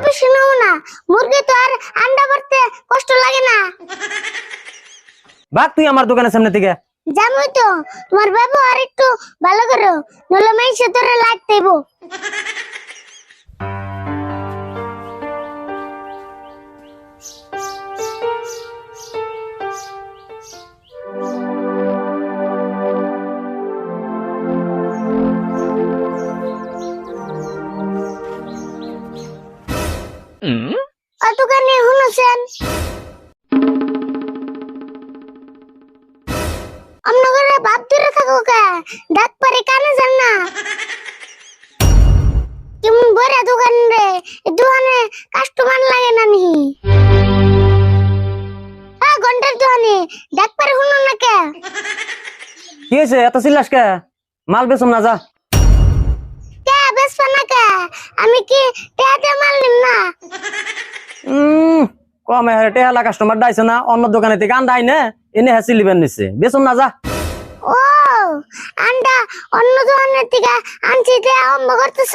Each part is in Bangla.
বেশি নাও না, মুরগি তো আর আন্ডা পারতে কষ্ট লাগে না। ভাগ তুই আমার দোকানের সামনে থেকে। জানোই তো তোমার ব্যবহার একটু ভালো করো, নলে মাইসে তোরে লাইট দেব। দোকানে শুনেছেন আপনাদের বাপ ধরে থাকো কে, ডাক পারে কানে যান না। কেমন বড় দোকান রে, দোকানে কাস্টমার লাগে না নি। ঘন্টার দোকানে ডাক পারে শুনো না কে? কি হয়েছে এত চিল্লাস কে? মাল বেচুম না, যা। কে বেচবা না কে? আমি কি টেহাতে মাল নিম না? কমে হারে টেহালা কাস্টমার ডাইছে না, অন্য দোকানে থেকে আন্ডা আইনে এনে হ্যাঁ লিবেন নিচ্ছে, বেচুম না, যা। ও আন্ডা অন্য দোকানের থেকে আনছি তে আরম্ভ করতেছ?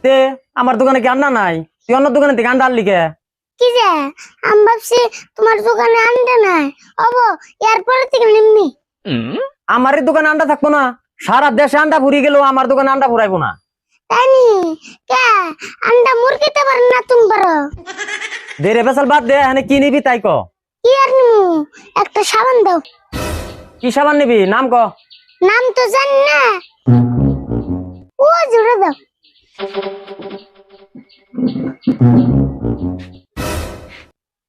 তে আমার দোকানে কি আন্ডা নাই? তুই অন্য দোকানে থেকে আন্ডা আনলি কে? কি যে আমি ভাবছি তোমার দোকানে আন্ডা নাই, অব এরপরে থেকে নিমনি। আমার এই দোকানে আন্ডা থাকবো না? সারা দেশে আন্ডা ফুরিয়ে গেলেও আমার দোকানে আন্ডা ফুরাইবো না। তাই নি? কে আন্ডা মুরগিতে পারেন না তুমি পারো? দেরে বেসাল বাদ দে, এখানে কি নিবি তাই ক। কি আর নিমু, একটা সাবান দাও। কি সাবান নিবি, নাম ক। নাম তো জানি না, ও জুড়ে দাও।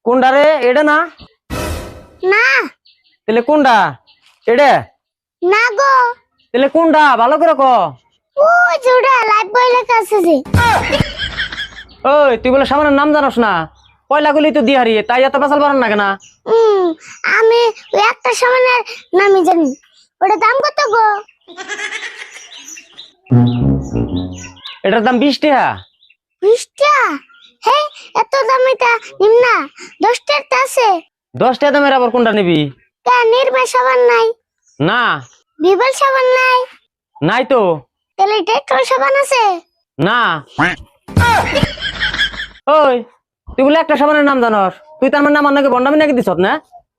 কোনটা রে, এটা না? না তাহলে কোনটা? এটা? না গো, তাহলে কোনটা ভালো করে ক। ও জুড়ে লাইফ বয় লেখা আছে যে। ওই তুই বলে সাবানের নাম জানোস না? পয়লা গুলি তো দিয়ে হারিয়ে, তাই এত বেসাল পারেন না কেন? আমি ওই একটা সাবানের নামই জানি, ওটা দাম কত গো? এটার দাম 20 টাকা। 20 টাকা? হে এত দাম এটা নিম না, 10 টাকা আছে। 10 টাকা দামের আবার কোনটা নিবি? কে নির্মা সাবান নাই? না বিবল সাবান নাই? নাই তো। তাহলে ডেটল সাবান আছে? না। ওই তুই বলে একটা সাবানের নাম জানোস, তুই তার মানে আমার নাকি বন্ডামি নাকি দিছত না?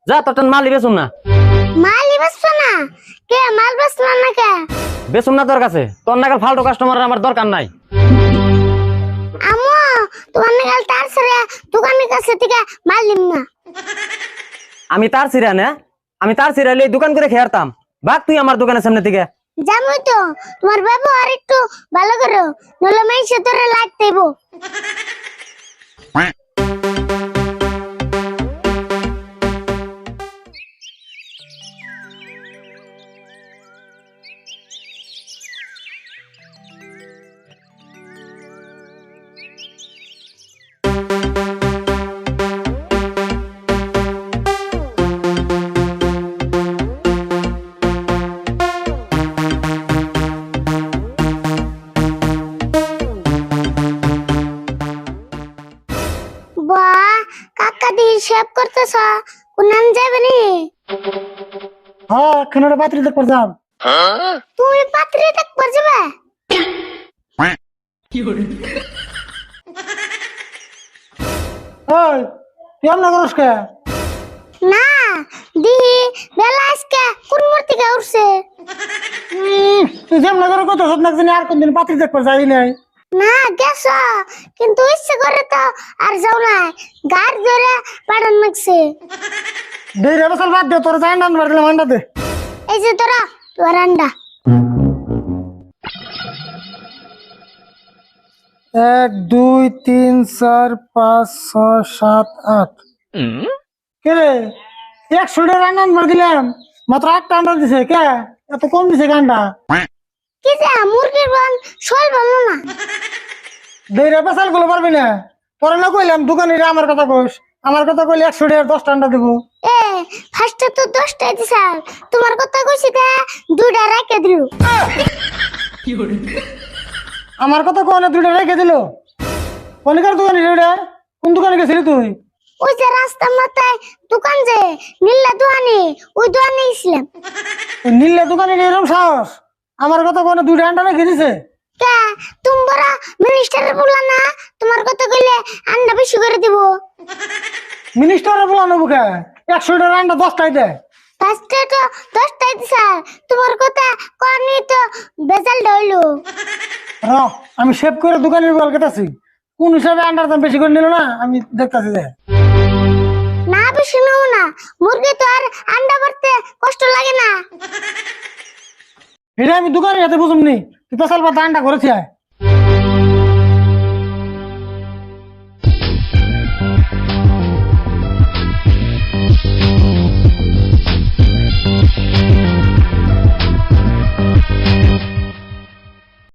যা তোর মাল বেচুম না। মাল বেচছো না? কে মাল বেচছো না কে? বেচুম না তোর কাছে, তোর নাগাল ফালতু কাস্টমার আমার দরকার নাই। আমো তোমার নাগাল তার ছেড়ে দোকানের কাছে থেকে মাল নিম না। আমি তার সিরা না, আমি তার সিরাইলে দোকান করে খেয়ারতাম। ভাগ তুই আমার দোকানের সামনে থেকে। জানোই তো তোমার ব্যবহার একটু ভালো করো, নলে মাইসে তোরে লাইট দেব। বাহ কাকা দি শেভ করতেছ, কোনান যাবে নি? হ্যাঁ খানাটা পাত্রী দেখবার যাব। তুমি পাত্রী দেখবার যাবে? ওই তুই এমন করস কে? না দিহি বেলা আজকে কোন মূর্তি কে উঠছে। তুই যেমন করে কত সব না জানি আর কোনদিন পাত্রী দেখবার যাই নাই। না গেছ কিন্তু ইচ্ছে করে তো আর যাও না, গাড় ধরে পাড়ান লাগছে। দেরি বছর বাদ দে, তোর যাই না আনবার দিলাম আন্ডা দে। এই যে তোরা তোর আন্ডা। 1 2 3 4 5 6 7 8 কে রে 100 টাকা আন্ডা আনবার দিলাম, মাত্র 8টা আন্ডা দিছে। কে এত কম দিছে আন্ডা? কি যে মুরগির বন শোল বললো না। দেরি বছর গুলো পারবি না, পরে না কইলাম দোকানে আমার কথা কইস, আমার কথা কইলে 100 টাকা 10টা আন্ডা দেবো। এ ফার্স্টে তো 10টাই দিছাল, তোমার কথা কইছি তে 2টা রেখে দিল। আমার কথা কোনে 2টা রেখে দিল? কোনকার দোকানে রে? কোন দোকানে গেছিলি তুই? ওই যে রাস্তার মাথায় দোকান যে নীলা দোকানে, ওই দোকানে গেছিলাম। নীলের দোকানে এরকম সাহস? আমার কথা কোনে 2টা আন্ডা রেখে দিছে? কে তুমি বড় মিনিস্টারের বললা না, তোমার কথা কইলে আন্ডা বেশি করে দিব। মিনিস্টারে বলানো বুকে 100টার আন্ডা 10টাই দেয়। ফার্স্টে তো 10টাই স্যার, তোমার কথা কনি তো বেজাল হইলো। র আমি সেভ করে দোকানের বল কেটাছি, কোন হিসাবে আন্ডার দাম বেশি করে নিল না আমি দেখতাছি যে। না বেশি নেবো না, মুরগি তো আর আন্ডা পারতে কষ্ট লাগে না। এটা আমি দোকানের হাতে বুঝুমনি, তুই পেশাল পাতা আন্ডা করেছি আয়।